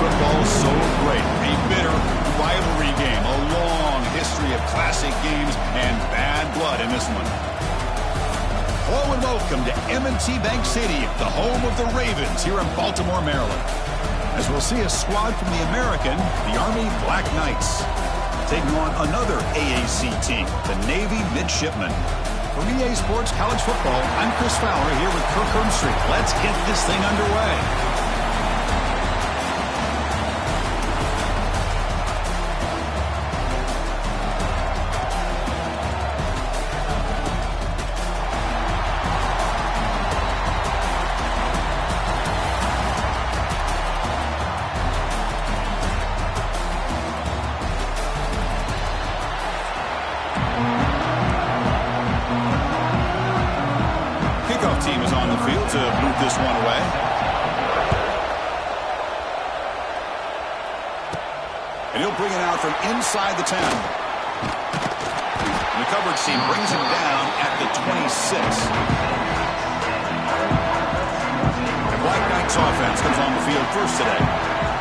football is so great. A bitter rivalry game. A long history of classic games and bad blood in this one. Hello and welcome to M&T Bank Stadium, the home of the Ravens here in Baltimore, Maryland. As we'll see a squad from the American, the Army Black Knights, taking on another AAC team, the Navy Midshipmen. From EA Sports College Football, I'm Chris Fowler here with Kirk Herbstreit. Let's get this thing underway. Team is on the field to move this one away. And he'll bring it out from inside the 10. And the coverage team brings him down at the 26. The Black Knights offense comes on the field first today.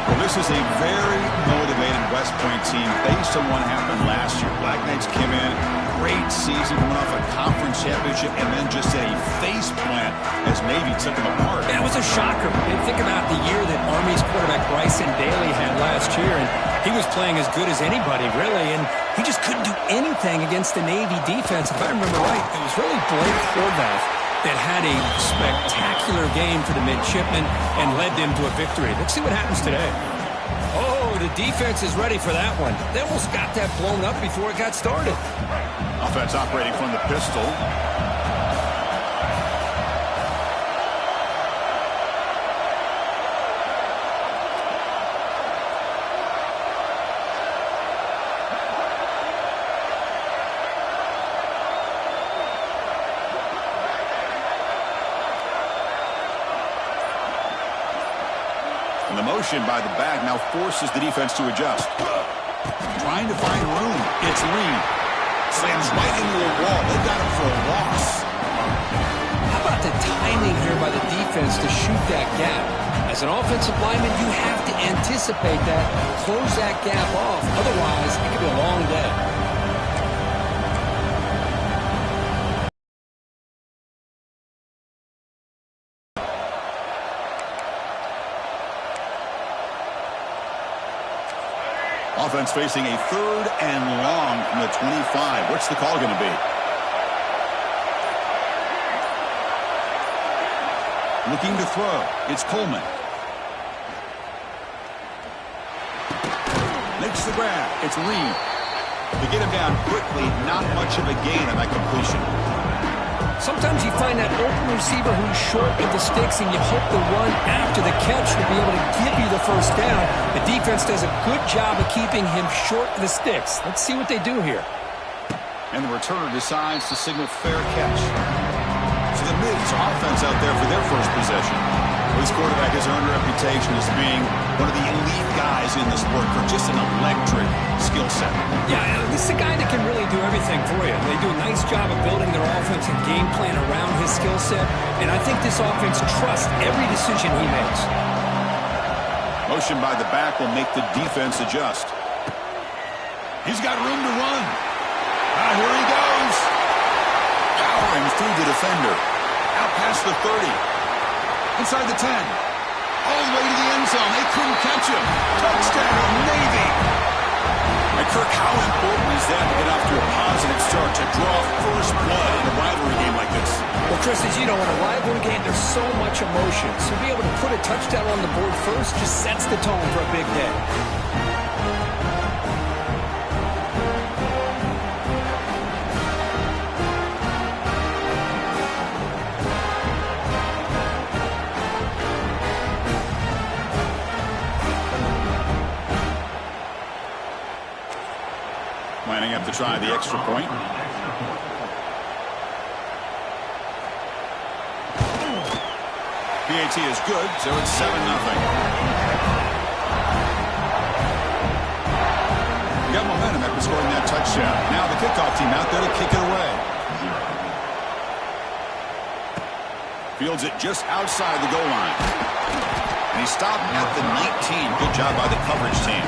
Well, this is a very motivated West Point team based on what happened last year. Black Knights came in, great season, coming off a conference championship, and then just a face plant as Navy took them apart. Yeah, it was a shocker. And think about the year that Army's quarterback Bryson Daly had last year, and he was playing as good as anybody, really, and he just couldn't do anything against the Navy defense. If I remember right, it was really Blake Horvath that had a spectacular game for the midshipmen and led them to a victory. Let's see what happens today. Oh, the defense is ready for that one. They almost got that blown up before it got started. Offense operating from the pistol. And the motion by the back now forces the defense to adjust. Trying to find room. It's Lee. Slams right into the wall. They got him for a loss. How about the timing here by the defense to shoot that gap? As an offensive lineman, you have to anticipate that, close that gap off. Otherwise, it could be a long day. Offense facing a 3rd and long from the 25. What's the call going to be? Looking to throw. It's Coleman. Makes the grab. It's Lee. To get him down quickly, not much of a gain on that completion. Sometimes you find that open receiver who's short of the sticks, and you hope the run after the catch will be able to give you the first down. The defense does a good job of keeping him short of the sticks. Let's see what they do here. And the returner decides to signal fair catch. So the Mids offense out there for their first possession. This quarterback has earned a reputation as being one of the elite guys in the sport for just an electric skill set. Yeah, this is a guy that can really do everything for you. They do a nice job of building their offense and game plan around his skill set, and I think this offense trusts every decision he makes. Motion by the back will make the defense adjust. He's got room to run. Here he goes. Powering through the defender. Out past the 30. Inside the 10. All the way to the end zone. They couldn't catch him. Touchdown, Navy. And Kirk, how important is that to get off to a positive start, to draw first blood in a rivalry game like this? Well, Chris, as you know, in a rivalry game, there's so much emotion. So to be able to put a touchdown on the board first just sets the tone for a big day. Lining up to try the extra point. PAT is good, so it's 7-0. Got momentum after scoring that touchdown. Now the kickoff team out there to kick it away. Fields it just outside the goal line. And he He stopped at the 19. Good job by the coverage team.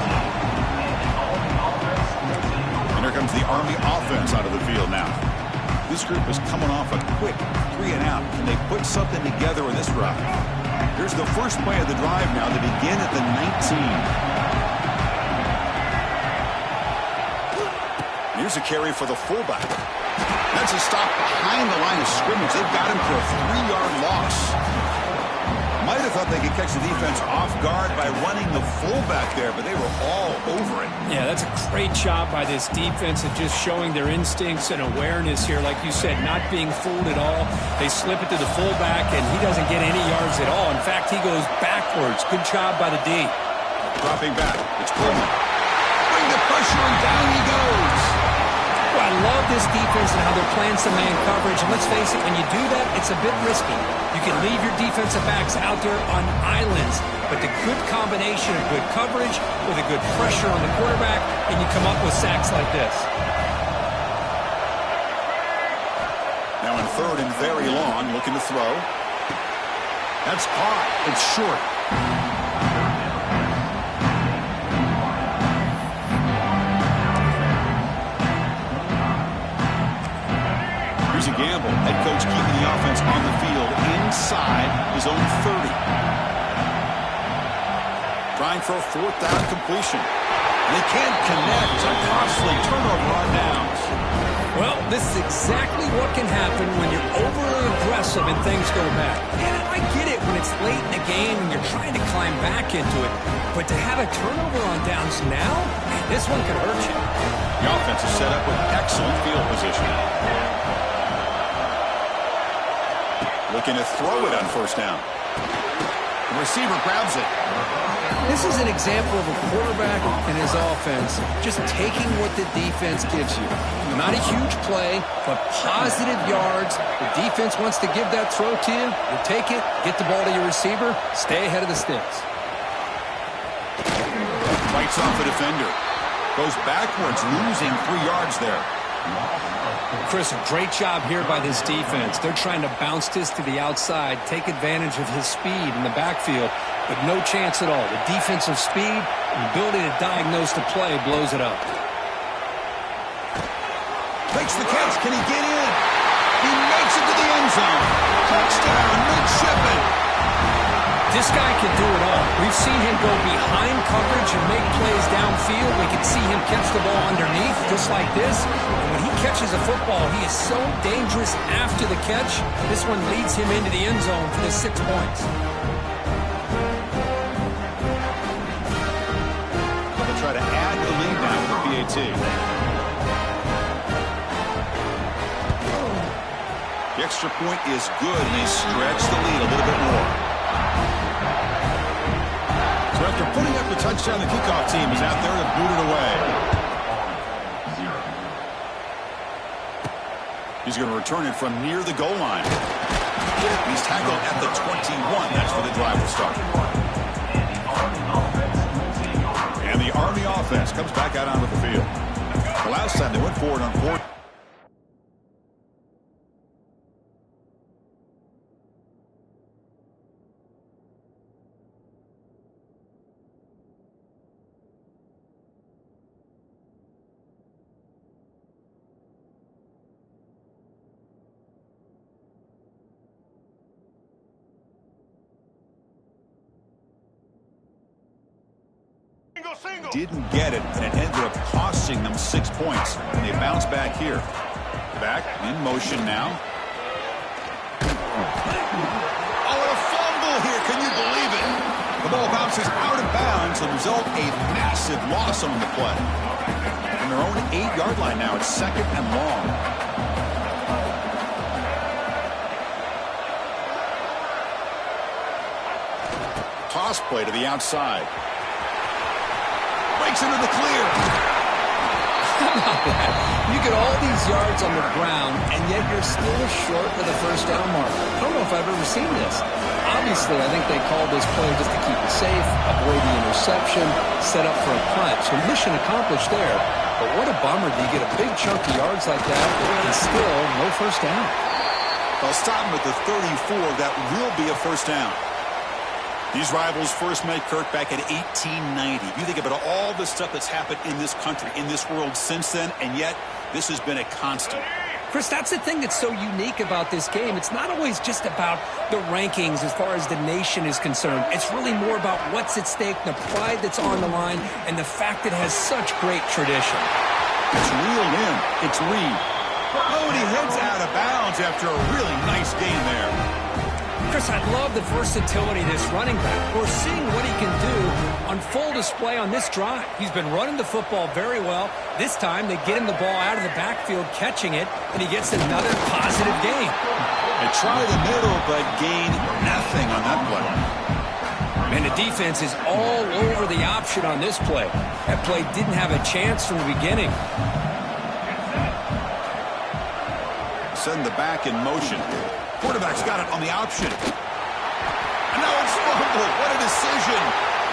And here comes the Army offense out of the field now. This group is coming off a quick 3-and-out. Can they put something together in this drive? Here's the first play of the drive now. They begin at the 19. Here's a carry for the fullback. That's a stop behind the line of scrimmage. They've got him for a 3-yard loss. Might have thought they could catch the defense off guard by running the fullback there, but they were all over it. Yeah, that's a great job by this defense of just showing their instincts and awareness here. Like you said, not being fooled at all. They slip it to the fullback, and he doesn't get any yards at all. In fact, he goes backwards. Good job by the D. Dropping back. It's Coleman. Bring the pressure, and down he goes. Well, I love this defense and how they're playing some man coverage. And let's face it, when you do that, it's a bit risky. You can leave your defensive backs out there on islands, but the good combination of good coverage with a good pressure on the quarterback, and you come up with sacks like this. Now in third and very long, looking to throw. That's caught. It's short. Here's a gamble. Head coach keeping the offense on the field inside his own 30. Trying for a 4th down completion. They can't connect. A costly turnover on downs. Well, this is exactly what can happen when you're overly aggressive and things go bad. And I get it when it's late in the game and you're trying to climb back into it. But to have a turnover on downs now, man, this one could hurt you. The offense is set up with excellent field position. Looking to throw it on 1st down. The receiver grabs it. This is an example of a quarterback and his offense just taking what the defense gives you. Not a huge play, but positive yards. The defense wants to give that throw to you. You take it, get the ball to your receiver, stay ahead of the sticks. Fights off a defender. Goes backwards, losing 3 yards there. Chris, a great job here by this defense. They're trying to bounce this to the outside, take advantage of his speed in the backfield, but no chance at all. The defensive speed and ability to diagnose the play blows it up. Makes the catch. Can he get in? He makes it to the end zone. Touchdown, midshipman. This guy can do it all. We've seen him go behind coverage and make plays downfield. We can see him catch the ball underneath, just like this. And when he catches a football, he is so dangerous after the catch. This one leads him into the end zone for the 6 points. They'll try to add the lead now with the PAT. The extra point is good, and they stretch the lead a little bit more. So after putting up the touchdown, the kickoff team is out there to boot it away. He's going to return it from near the goal line. He's tackled at the 21. That's where the drive will start. And the Army offense comes back out onto the field. The last time they went forward on 4th. Didn't get it, and it ended up costing them 6 points. And they bounce back here. Back in motion now. Oh, and a fumble here. Can you believe it? The ball bounces out of bounds. The result, a massive loss on the play. From their own 8-yard line now, it's 2nd and long. Toss play to the outside. Breaks into the clear. How about that? You get all these yards on the ground, and yet you're still short with a 1st down marker. I don't know if I've ever seen this. Obviously, I think they called this play just to keep it safe, avoid the interception, set up for a punt. So mission accomplished there. But what a bummer. You get a big chunk of yards like that, and still no 1st down. They'll stop him at the 34. That will be a 1st down. These rivals first met, Kirk, back in 1890. You think about all the stuff that's happened in this country, in this world since then, and yet this has been a constant. Chris, that's the thing that's so unique about this game. It's not always just about the rankings as far as the nation is concerned. It's really more about what's at stake, the pride that's on the line, and the fact that it has such great tradition. It's reeled in. It's Reed. Oh, and he heads out of bounds after a really nice game there. Chris, I love the versatility of this running back. We're seeing what he can do on full display on this drive. He's been running the football very well. This time, they get him the ball out of the backfield, catching it, and he gets another positive gain. They try the middle, but gain nothing on that play. And the defense is all over the option on this play. That play didn't have a chance from the beginning. Send the back in motion. Quarterback's got it on the option. And now it's fumbled. What a decision.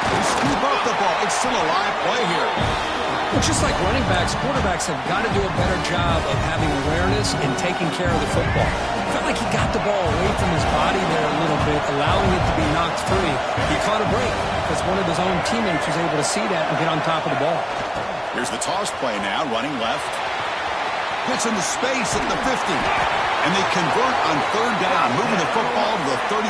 They scoop up the ball. It's still a live play here. Well, just like running backs, quarterbacks have got to do a better job of having awareness and taking care of the football. It felt like he got the ball away from his body there a little bit, allowing it to be knocked free. He caught a break because one of his own teammates was able to see that and get on top of the ball. Here's the toss play now, running left. Gets into space at the 50. And they convert on third down, moving the football to the 35.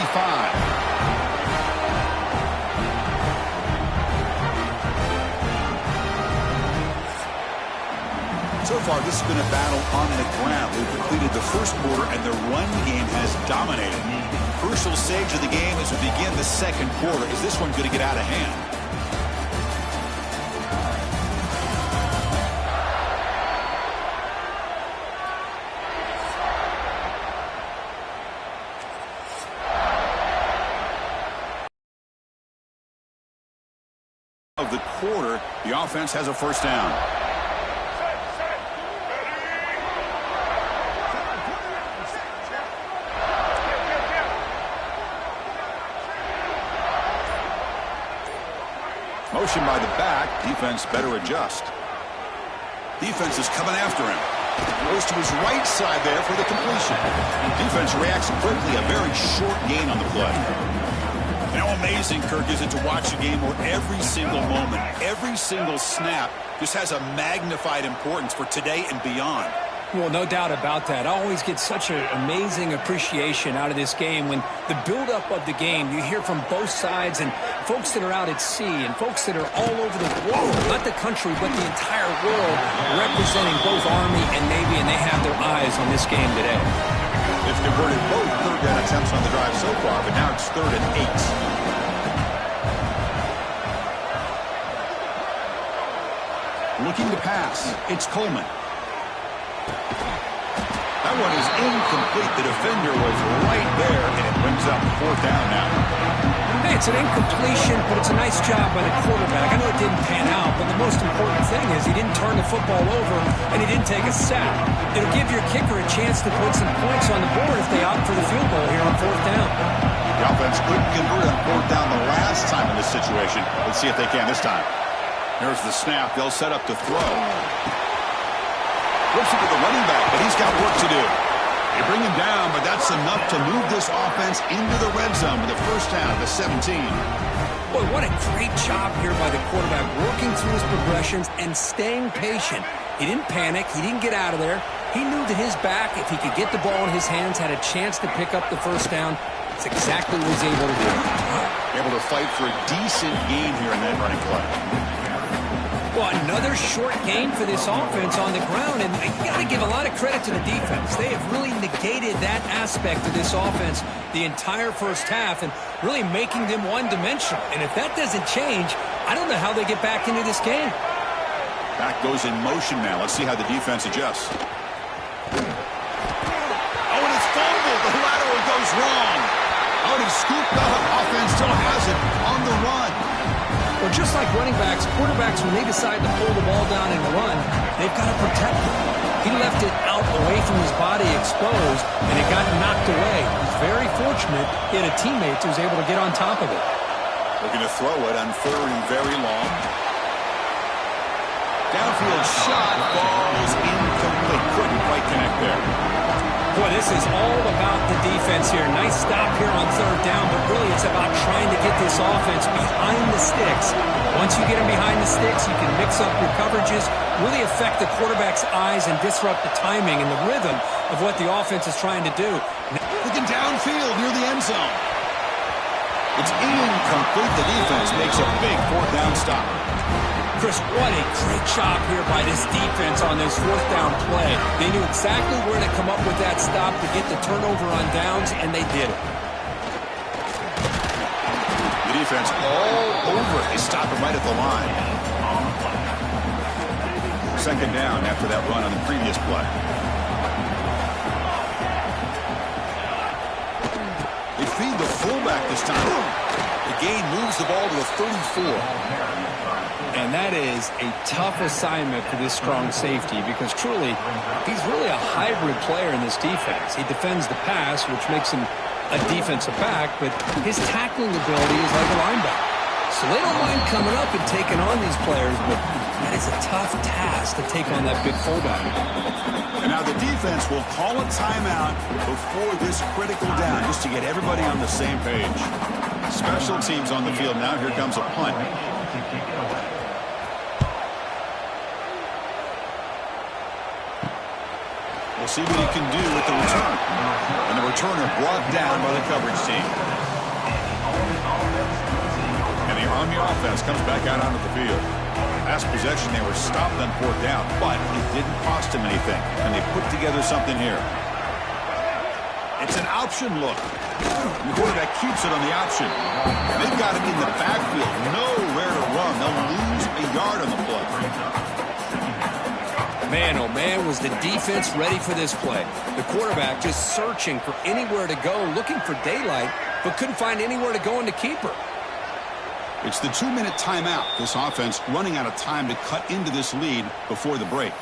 So far, this has been a battle on the ground. We've completed the first quarter, and the run game has dominated. Crucial stage of the game as we begin the second quarter. Is this one going to get out of hand? Of the quarter, the offense has a first down. Motion by the back. Defense better adjust. Defense is coming after him. Goes to his right side there for the completion. Defense reacts quickly. A very short gain on the play. And how amazing, Kirk, is it to watch a game where every single moment, every single snap just has a magnified importance for today and beyond. Well, no doubt about that. I always get such an amazing appreciation out of this game when the buildup of the game, you hear from both sides and folks that are out at sea and folks that are all over the world, not the country, but the entire world, representing both Army and Navy, and they have their eyes on this game today. They've converted both third down attempts on the drive so far, but now it's 3rd and 8. Looking to pass. It's Coleman. That one is incomplete. The defender was right there, and it brings up 4th down now. Hey, it's an incompletion, but it's a nice job by the quarterback. I know it didn't pan out, but the most important thing is he didn't turn the football over, and he didn't take a sack. It'll give your kicker a chance to put some points on the board if they opt for the field goal here on 4th down. The offense couldn't convert on 4th down the last time in this situation. Let's see if they can this time. Here's the snap. They'll set up to throw. Looks at the running back, but he's got work to do. They bring him down, but that's enough to move this offense into the red zone with the first down, the 17. Boy, what a great job here by the quarterback, working through his progressions and staying patient. He didn't panic. He didn't get out of there. He knew that his back, if he could get the ball in his hands, had a chance to pick up the first down. It's exactly what he's able to do. Able to fight for a decent gain here in that running play. Well, another short game for this offense on the ground, and you got to give a lot of credit to the defense. They have really negated that aspect of this offense the entire first half and really making them one-dimensional. And if that doesn't change, I don't know how they get back into this game. Back goes in motion now. Let's see how the defense adjusts. Oh, and it's fumbled. The lateral goes wrong. Oh, and he's scooped up. Offense still has it on the run. Well, just like running backs, quarterbacks, when they decide to pull the ball down and run, they've got to protect it. He left it out away from his body exposed, and it got knocked away. He's very fortunate he had a teammate who was able to get on top of it. Looking to throw it on 3rd and very long. Downfield shot falls incomplete. Couldn't quite connect there. Boy, this is all about the defense here. Nice stop here on third down, but really it's about trying to get this offense behind the sticks. Once you get them behind the sticks, you can mix up your coverages, really affect the quarterback's eyes and disrupt the timing and the rhythm of what the offense is trying to do. Looking downfield near the end zone. It's incomplete. The defense makes a big fourth down stop. Chris, what a great job here by this defense on this fourth down play. They knew exactly where to come up with that stop to get the turnover on downs, and they did it. The defense all over. They stop it right at the line. Second down after that run on the previous play. They feed the fullback this time. The gain moves the ball to the 34. And that is a tough assignment for this strong safety because truly, he's really a hybrid player in this defense. He defends the pass, which makes him a defensive back, but his tackling ability is like a linebacker. So they don't mind coming up and taking on these players, but that is a tough task to take on that big fullback. And now the defense will call a timeout before this critical down just to get everybody on the same page. Special teams on the field now. Here comes a punt. We'll see what he can do with the return. And the returner brought down by the coverage team. And the Army offense comes back out onto the field. Last possession, they were stopped on fourth down, but it didn't cost them anything. And they put together something here. It's an option look. And the quarterback keeps it on the option. They've got it in the backfield. Nowhere to run. They'll lose a yard on the play. Man, oh man, was the defense ready for this play. The quarterback just searching for anywhere to go, looking for daylight, but couldn't find anywhere to go in the keeper. It's the 2-minute timeout. This offense running out of time to cut into this lead before the break.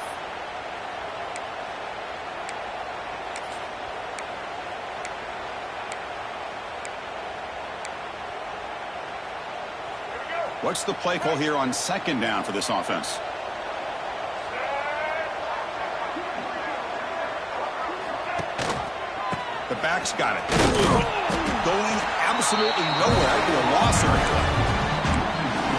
What's the play call here on second down for this offense? The back's got it. Going absolutely nowhere. It'd be a loss or a play.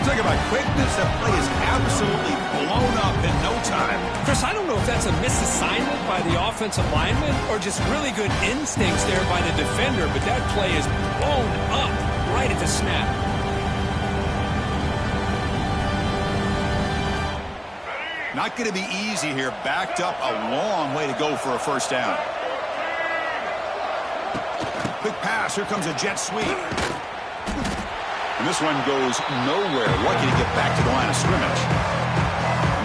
Talk about quickness. That play is absolutely blown up in no time. Chris, I don't know if that's a misassignment by the offensive lineman or just really good instincts there by the defender, but that play is blown up right at the snap. Not going to be easy here. Backed up a long way to go for a first down. Quick pass. Here comes a jet sweep. And this one goes nowhere. Lucky to get back to the line of scrimmage.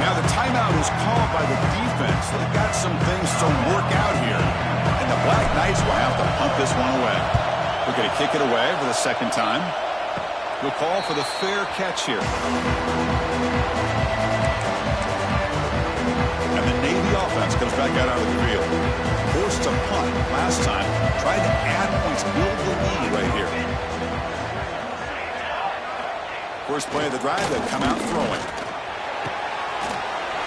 Now the timeout is called by the defense. They've got some things to work out here. And the Black Knights will have to punt this one away. We're going to kick it away for the second time. We'll call for the fair catch here. And the Navy offense comes back out onto the field. Forced to punt last time. Tried to add points, build the lead right here. First play of the drive, they come out throwing.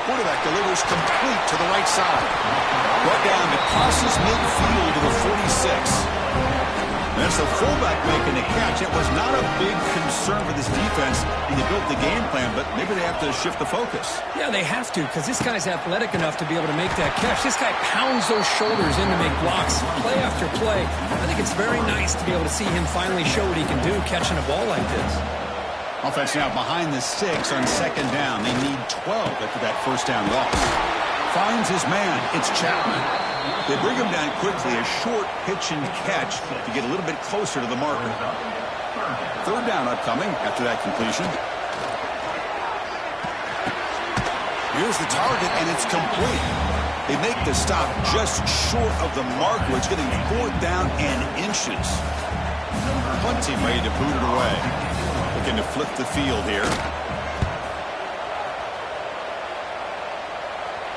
Quarterback delivers complete to the right side. Brought down, it crosses midfield to the 46. And that's the fullback making the catch. It was not a big concern for this defense when they built the game plan, but maybe they have to shift the focus. Yeah, they have to, because this guy's athletic enough to be able to make that catch. This guy pounds those shoulders in to make blocks play after play. I think it's very nice to be able to see him finally show what he can do catching a ball like this. Offense now behind the 6 on second down. They need 12 after that first down loss. Finds his man. It's Chapman. They bring him down quickly. A short pitch and catch to get a little bit closer to the marker. Third down upcoming after that completion. Here's the target, and it's complete. They make the stop just short of the marker. It's getting fourth down and inches. Punt team ready to boot it away. Looking to flip the field here.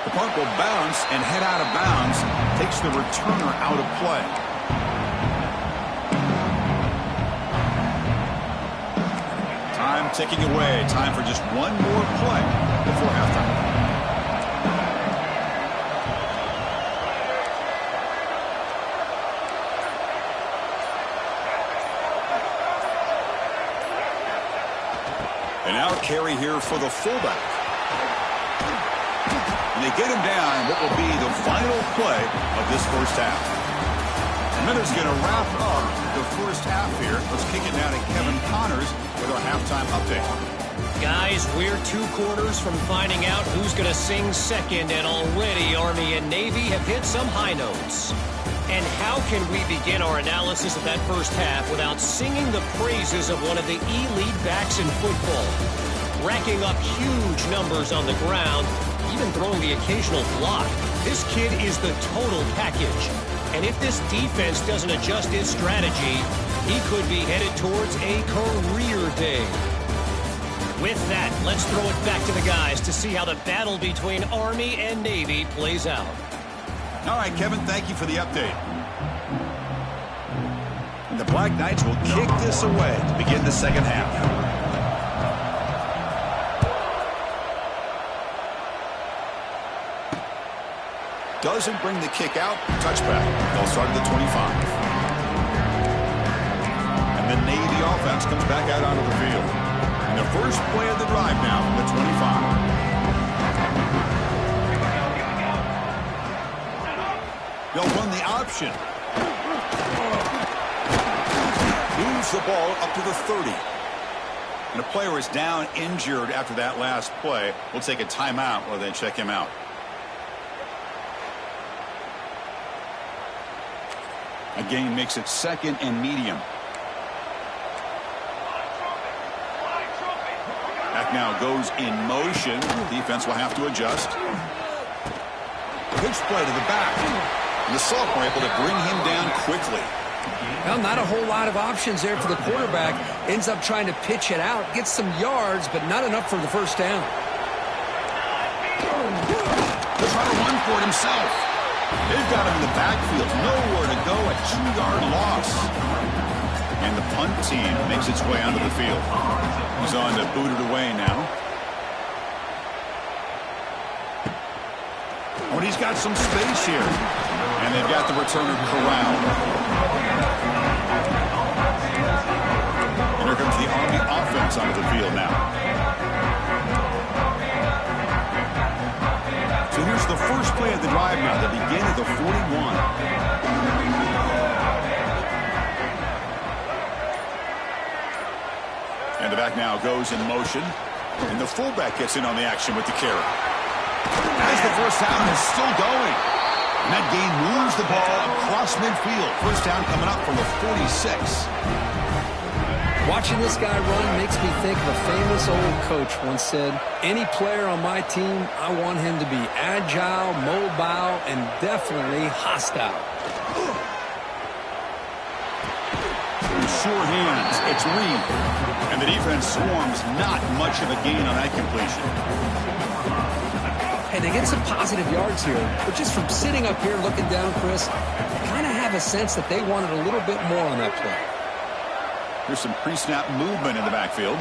The punt will bounce and head out of bounds. Takes the returner out of play. Time ticking away. Time for just one more play before halftime. And now carry here for the fullback. And they get him down what will be the final play of this first half. And then it's going to wrap up the first half here. Let's kick it now to Kevin Connors with our halftime update. Guys, we're 2 quarters from finding out who's going to sing second, and already Army and Navy have hit some high notes. And how can we begin our analysis of that first half without singing the praises of one of the elite backs in football? Racking up huge numbers on the ground, even throwing the occasional block. This kid is the total package. And if this defense doesn't adjust its strategy, he could be headed towards a career day. With that, let's throw it back to the guys to see how the battle between Army and Navy plays out. All right, Kevin, thank you for the update. And the Black Knights will kick this away to begin the second half. Doesn't bring the kick out. Touchback. They'll start at the 25. And the Navy offense comes back out onto the field. And the first play of the drive now from the 25. They'll run the option. Moves the ball up to the 30. And a player is down injured after that last play. We'll take a timeout while they check him out. Again, makes it second and medium. Back now goes in motion. The defense will have to adjust. Pitch play to the back. And the sophomore able to bring him down quickly. Well, not a whole lot of options there for the quarterback. Ends up trying to pitch it out. Gets some yards, but not enough for the first down. He'll try to run for it himself. They've got him in the backfield. Nowhere to go. A 2-yard loss. And the punt team makes its way onto the field. He's on to boot it away now. Oh, and he's got some space here. And they've got the returner corralled. And here comes the Army offense onto the field now. So here's the first play of the drive now. They begin at the 41. And the back now goes in motion. And the fullback gets in on the action with the carry. As the first down is still going. And that gain moves the ball across midfield. First down coming up from the 46. Watching this guy run makes me think of a famous old coach once said, any player on my team, I want him to be agile, mobile, and definitely hostile. Sure hands. It's Reed. And the defense swarms not much of a gain on that completion. Hey, they get some positive yards here, but just from sitting up here looking down, Chris, I kind of have a sense that they wanted a little bit more on that play. Here's some pre-snap movement in the backfield.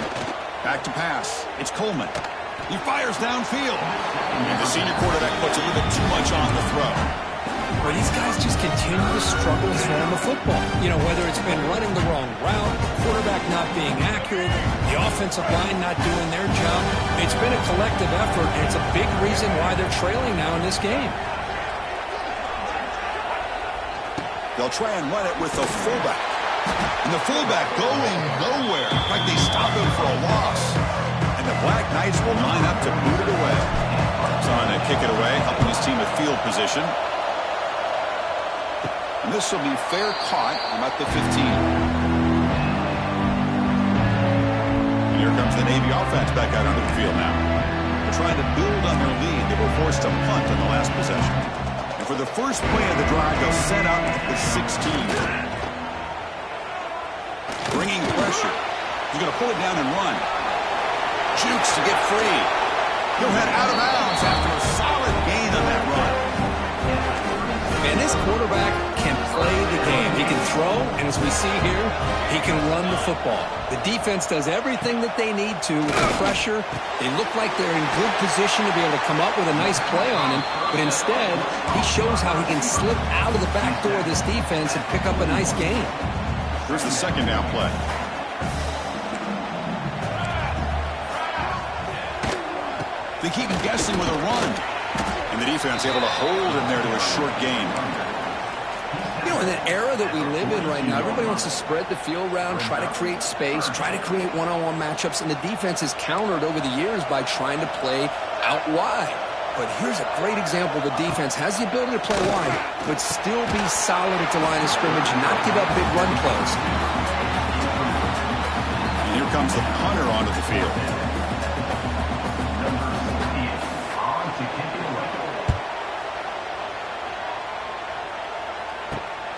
Back to pass. It's Coleman. He fires downfield. And the senior quarterback puts a little bit too much on the throw. Well, these guys just continue to struggle throwing the football. You know, whether it's been running the wrong route, quarterback not being accurate, the offensive line not doing their job. It's been a collective effort, and it's a big reason why they're trailing now in this game. They'll try and run it with the fullback. And the fullback going nowhere. In fact, they stop him for a loss. And the Black Knights will line up to boot it away. He's on to kick it away, helping his team with field position. And this will be fair caught about the 15. And here comes the Navy offense back out onto the field now. They're trying to build on their lead. They were forced to punt on the last possession. And for the first play of the drive, they'll set up at the 16. Bringing pressure. He's going to pull it down and run. Jukes to get free. He'll head out of bounds after a solid gain on that run. Man, this quarterback can play the game. He can throw, and as we see here, he can run the football. The defense does everything that they need to with the pressure. They look like they're in good position to be able to come up with a nice play on him, but instead, he shows how he can slip out of the back door of this defense and pick up a nice gain. Here's the second down play. They keep him guessing with a run. And the defense able to hold him there to a short gain. You know, in that era that we live in right now, everybody wants to spread the field around, try to create space, try to create one-on-one matchups, and the defense has countered over the years by trying to play out wide. But here's a great example. The defense has the ability to play wide, but still be solid at the line of scrimmage and not give up big run plays. And here comes the punter onto the field.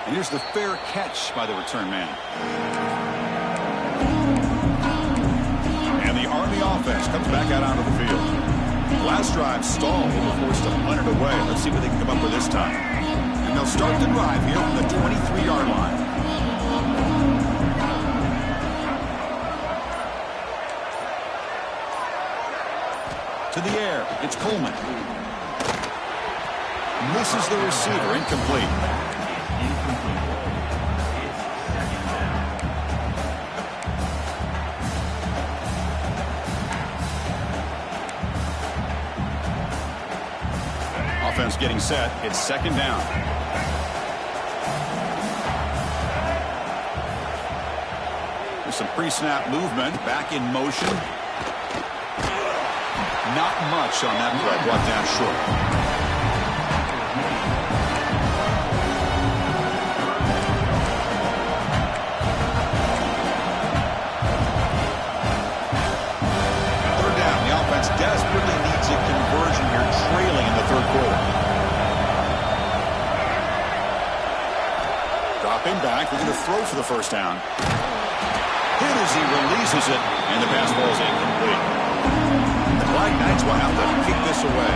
And here's the fair catch by the return man. And the Army offense comes back out onto the field. Last drive stalled. They were forced to punt it away. Let's see what they can come up with this time. And they'll start the drive here from the 23-yard line. To the air. It's Coleman. Misses the receiver. Incomplete. Offense getting set. It's second down. There's some pre-snap movement. Back in motion. Not much on that play. Brought down short. Desperately needs a conversion here, trailing in the third quarter. Dropping back, looking to throw for the first down. Hit as he releases it, and the pass ball is incomplete. The Black Knights will have to kick this away.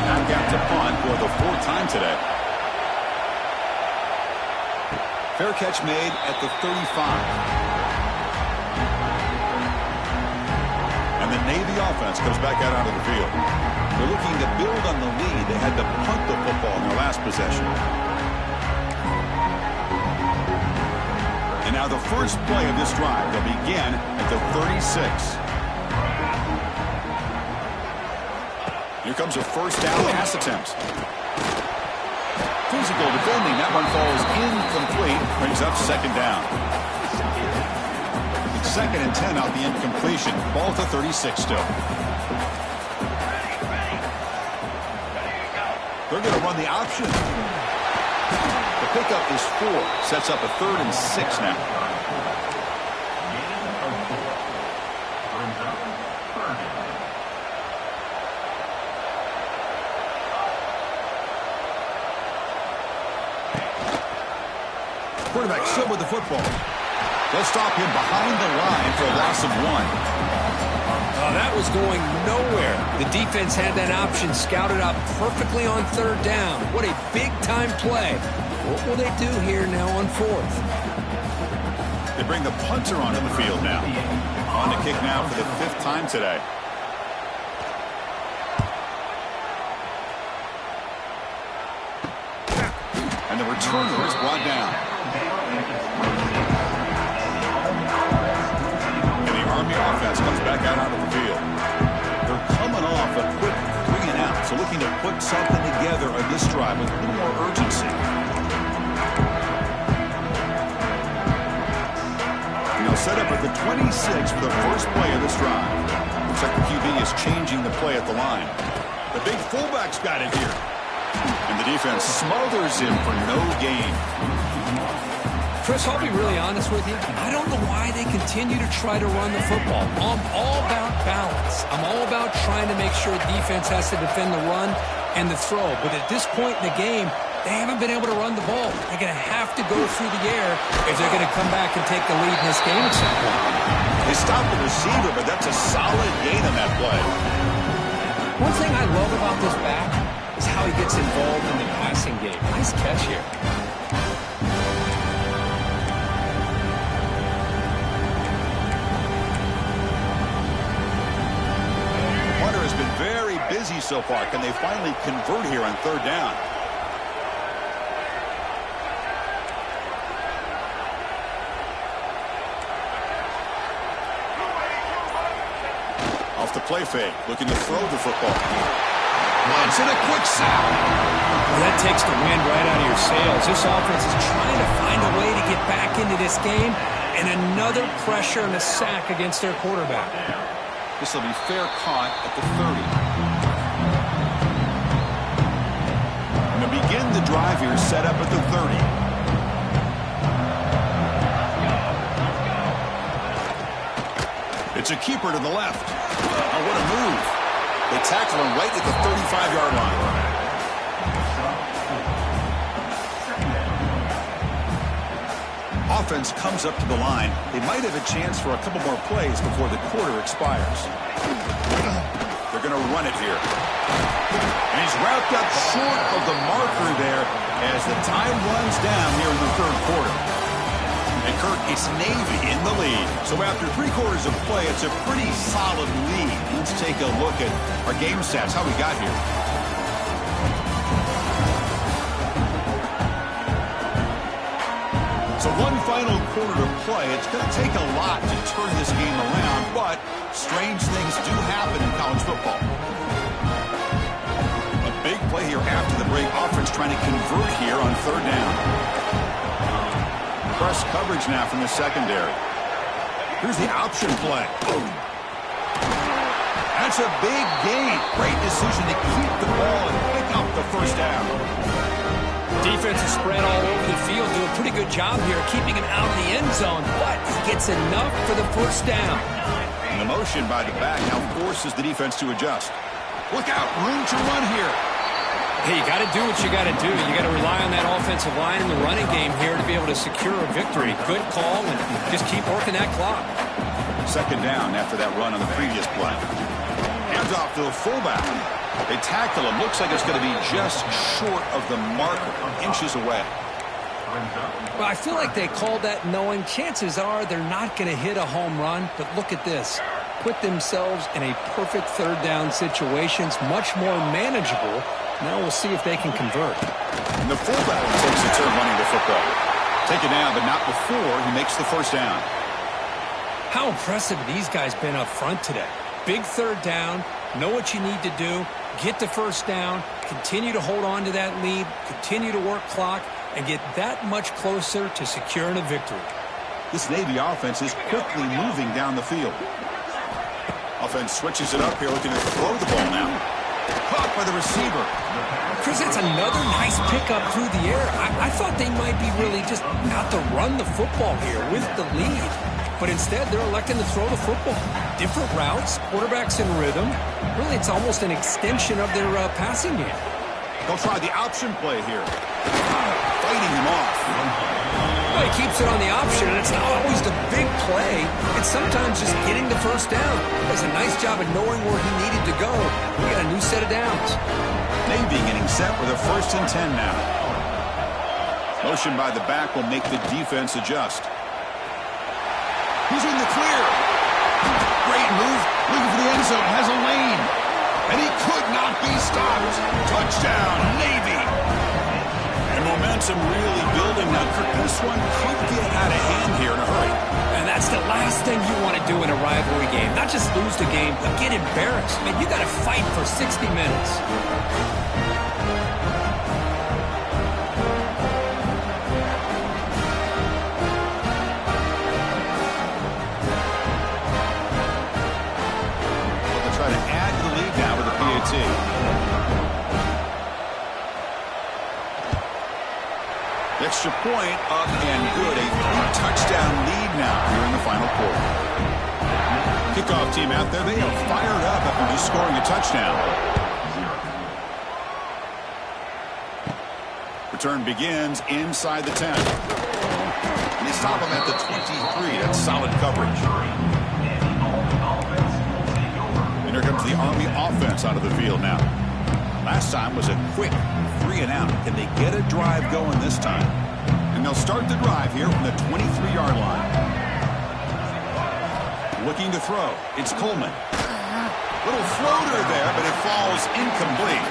Back out to punt for the fourth time today. Fair catch made at the 35. The Navy offense comes back out onto the field. They're looking to build on the lead. They had to punt the football in their last possession. And now the first play of this drive. They'll begin at the 36. Here comes a first down pass attempt. Physical defending. That one falls incomplete. Brings up second down. Second and 10 out the incompletion. Ball to 36 still. They're going to run the option. The pickup is 4. Sets up a 3rd and 6 now. Quarterback still with the football. They'll stop him behind the line for a loss of 1. Oh, that was going nowhere. The defense had that option scouted out perfectly on third down. What a big-time play. What will they do here now on fourth? They bring the punter onto the field now. On to kick now for the 5th time today. And the returner is brought down. Army offense comes back out onto the field. They're coming off a quick 3 and out, so looking to put something together on this drive with a little more urgency. And they'll set up at the 26 for the first play of this drive. Looks like the QB is changing the play at the line. The big fullback's got it here. And the defense smothers him for no gain. Chris, I'll be really honest with you. I don't know why they continue to try to run the football. I'm all about balance. I'm all about trying to make sure defense has to defend the run and the throw. But at this point in the game, they haven't been able to run the ball. They're going to have to go through the air if they're going to come back and take the lead in this game at some point. They stopped the receiver, but that's a solid gain on that play. One thing I love about this back is how he gets involved in the passing game. Nice catch here. Has been very busy so far. Can they finally convert here on third down? A off the play fake, looking to throw the football. Wants it, a quick sack. Well, that takes the wind right out of your sails. This offense is trying to find a way to get back into this game, and another pressure and a sack against their quarterback. This will be fair caught at the 30. Going to begin the drive here, set up at the 30. It's a keeper to the left. Oh, what a move. They tackle him right at the 35-yard line. Offense comes up to the line. They might have a chance for a couple more plays before the quarter expires. They're going to run it here. And he's wrapped up short of the marker there as the time runs down here in the third quarter. And Kirk, it's Navy in the lead. So after 3 quarters of play, it's a pretty solid lead. Let's take a look at our game stats, how we got here. So one final quarter to play. It's going to take a lot to turn this game around, but strange things do happen in college football. A big play here after the break. Offense trying to convert here on third down. Press coverage now from the secondary. Here's the option play. Boom. That's a big gain. Great decision to keep the ball and pick up the first down. Defense is spread all over the field, do a pretty good job here keeping him out of the end zone, but he gets enough for the first down. And the motion by the back now forces the defense to adjust. Look out, room to run here. Hey, you got to do what you got to do. You got to rely on that offensive line in the running game here to be able to secure a victory. Good call, and just keep working that clock. Second down after that run on the previous play. Hands off to the fullback. They tackle him. Looks like it's going to be just short of the marker, inches away. Well, I feel like they called that knowing chances are they're not going to hit a home run, but look at this. Put themselves in a perfect third down situation. It's much more manageable. Now we'll see if they can convert. And the fullback takes a turn running the football. Take it down, but not before he makes the first down. How impressive have these guys been up front today? Big third down, know what you need to do, get the first down, continue to hold on to that lead, continue to work clock, and get that much closer to securing a victory. This Navy offense is quickly moving down the field. Offense switches it up here, looking to throw the ball now. Caught by the receiver. Chris, that's another nice pickup through the air. I thought they might be really just out to run the football here with the lead. But instead, they're electing to throw the football. Different routes, quarterbacks in rhythm. Really, it's almost an extension of their passing game. They'll try the option play here. Fighting him off. Well, he keeps it on the option, and it's not always the big play. It's sometimes just getting the first down. He does a nice job of knowing where he needed to go. We got a new set of downs. Navy getting set with a 1st and 10 now. Motion by the back will make the defense adjust. He's in the clear. Great move. Looking for the end zone. Has a lane. And he could not be stopped. Touchdown, Navy. And momentum really building now. This one could get out of hand here in a hurry. And that's the last thing you want to do in a rivalry game. Not just lose the game, but get embarrassed. I mean, you got to fight for 60 minutes. Extra point up and good. A 3-touchdown lead now here in the final quarter. Kickoff team out there. They are fired up after just scoring a touchdown. Return begins inside the 10. And they stop him at the 23. That's solid coverage. And here comes the Army offense out of the field now. Last time was a quick 3-and-out. Can they get a drive going this time? And they'll start the drive here from the 23-yard line. Looking to throw. It's Coleman. Little floater there, but it falls incomplete.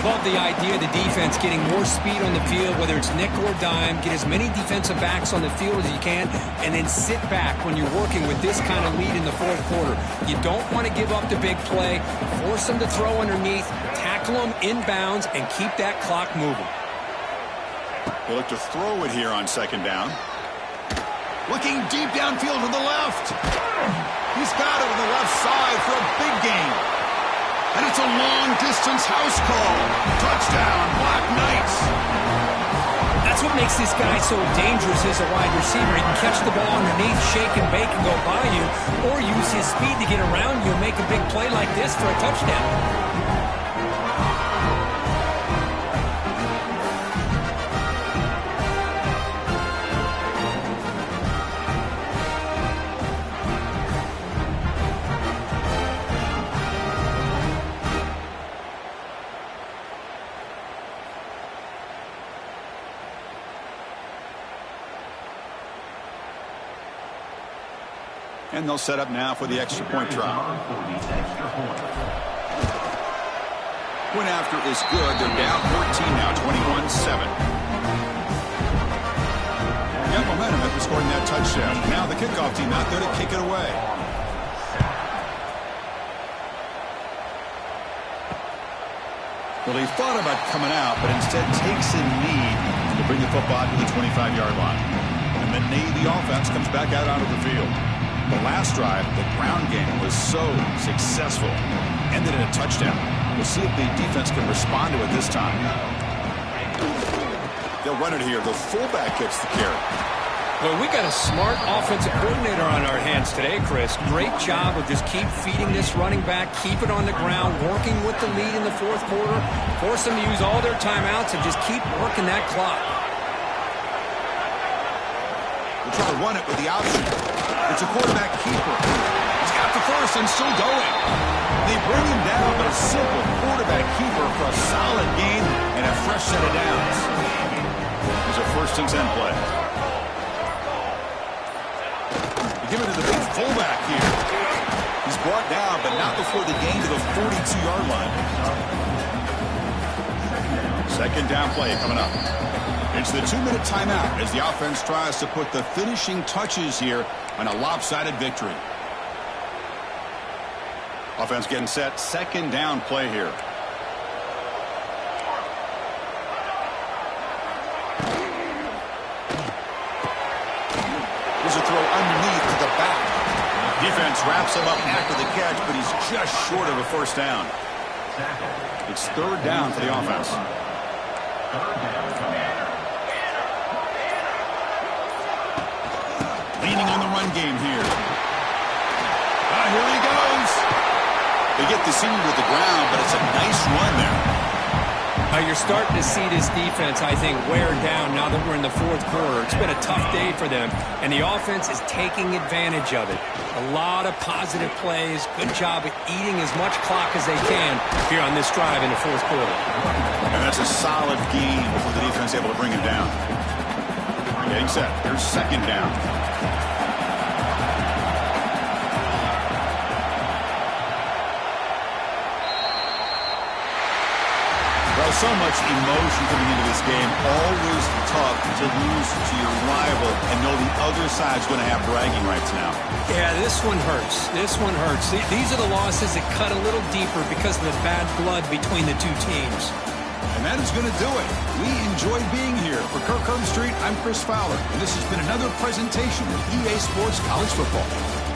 Love the idea of the defense getting more speed on the field, whether it's nickel or dime. Get as many defensive backs on the field as you can, and then sit back when you're working with this kind of lead in the fourth quarter. You don't want to give up the big play. Force them to throw underneath, tackle them inbounds, and keep that clock moving. They look to throw it here on second down. Looking deep downfield to the left. He's got it on the left side for a big gain. And it's a long-distance house call. Touchdown, Black Knights. That's what makes this guy so dangerous as a wide receiver. He can catch the ball underneath, shake and bake and go by you, or use his speed to get around you and make a big play like this for a touchdown. And they'll set up now for the extra point try. Point after is good. They're down 14 now, 21-7. Got momentum after scoring that touchdown. Now the kickoff team out there to kick it away. Well, he thought about coming out, but instead takes a knee to bring the football to the 25-yard line. And the Navy offense comes back out onto the field. The last drive, the ground game was so successful. Ended in a touchdown. We'll see if the defense can respond to it this time. They'll run it here. The fullback gets the carry. Well, we got a smart offensive coordinator on our hands today, Chris. Great job of just keep feeding this running back, keep it on the ground, working with the lead in the fourth quarter, force them to use all their timeouts, and just keep working that clock. We'll try to run it with the option. It's a quarterback keeper. He's got the first and still going. They bring him down, but a simple quarterback keeper for a solid gain and a fresh set of downs. There's a 1st and 10 play. They give it to the big fullback here. He's brought down, but not before the gain to the 42-yard line. 2nd down play coming up. It's the 2-minute timeout as the offense tries to put the finishing touches here on a lopsided victory. Offense getting set. 2nd down play here. There's a throw underneath to the back. Defense wraps him up after the catch, but he's just short of a 1st down. It's 3rd down for the offense. Leaning on the run game here. Here he goes. They get the senior with the ground, but it's a nice run there. You're starting to see this defense, I think, wear down now that we're in the fourth quarter. It's been a tough day for them, and the offense is taking advantage of it. A lot of positive plays. Good job at eating as much clock as they can here on this drive in the fourth quarter. And that's a solid gain before the defense able to bring him down. Getting set. Here's 2nd down. Well, so much emotion coming into this game. Always tough to lose to your rival and know the other side's going to have bragging rights now. Yeah, this one hurts. This one hurts. These are the losses that cut a little deeper because of the bad blood between the two teams. And that is going to do it. We enjoyed being here. For Kirk Herbstreit, I'm Chris Fowler, and this has been another presentation of EA Sports College Football.